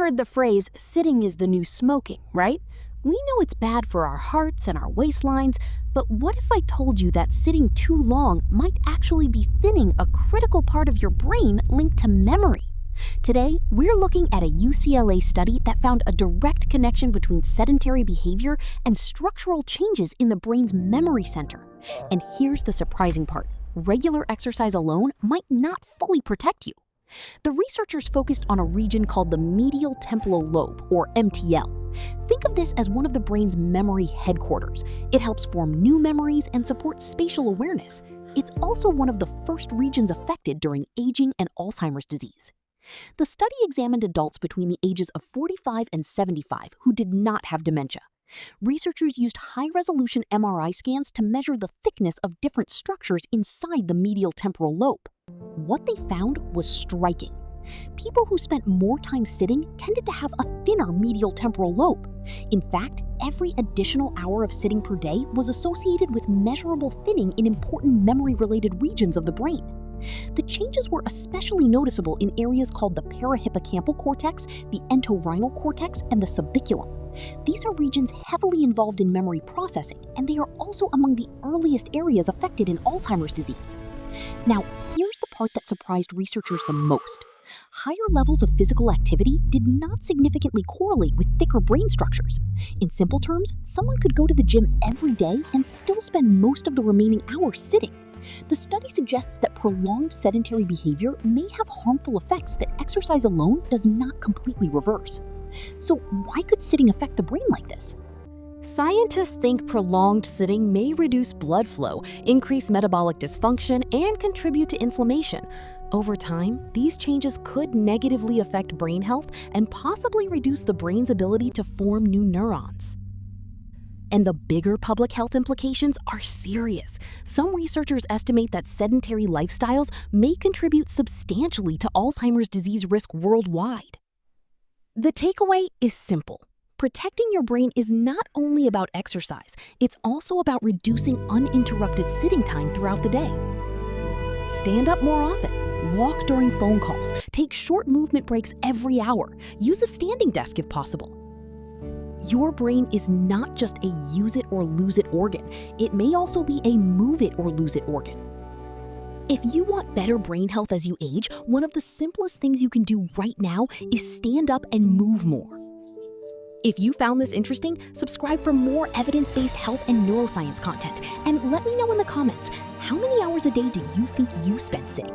heard the phrase, sitting is the new smoking, right? We know it's bad for our hearts and our waistlines, but what if I told you that sitting too long might actually be thinning a critical part of your brain linked to memory? Today, we're looking at a UCLA study that found a direct connection between sedentary behavior and structural changes in the brain's memory center. And here's the surprising part. Regular exercise alone might not fully protect you. The researchers focused on a region called the medial temporal lobe, or MTL. Think of this as one of the brain's memory headquarters. It helps form new memories and supports spatial awareness. It's also one of the first regions affected during aging and Alzheimer's disease. The study examined adults between the ages of 45 and 75 who did not have dementia. Researchers used high-resolution MRI scans to measure the thickness of different structures inside the medial temporal lobe. What they found was striking. People who spent more time sitting tended to have a thinner medial temporal lobe. In fact, every additional hour of sitting per day was associated with measurable thinning in important memory-related regions of the brain. The changes were especially noticeable in areas called the parahippocampal cortex, the entorhinal cortex, and the subiculum. These are regions heavily involved in memory processing, and they are also among the earliest areas affected in Alzheimer's disease. Now, here's the part that surprised researchers the most. Higher levels of physical activity did not significantly correlate with thicker brain structures. In simple terms, someone could go to the gym every day and still spend most of the remaining hours sitting. The study suggests that prolonged sedentary behavior may have harmful effects that exercise alone does not completely reverse. So why could sitting affect the brain like this? Scientists think prolonged sitting may reduce blood flow, increase metabolic dysfunction, and contribute to inflammation. Over time, these changes could negatively affect brain health and possibly reduce the brain's ability to form new neurons. And the bigger public health implications are serious. Some researchers estimate that sedentary lifestyles may contribute substantially to Alzheimer's disease risk worldwide. The takeaway is simple. Protecting your brain is not only about exercise, it's also about reducing uninterrupted sitting time throughout the day. Stand up more often, walk during phone calls, take short movement breaks every hour, use a standing desk if possible. Your brain is not just a use it or lose it organ, it may also be a move it or lose it organ. If you want better brain health as you age, one of the simplest things you can do right now is stand up and move more. If you found this interesting, subscribe for more evidence-based health and neuroscience content, and let me know in the comments, how many hours a day do you think you spend sitting?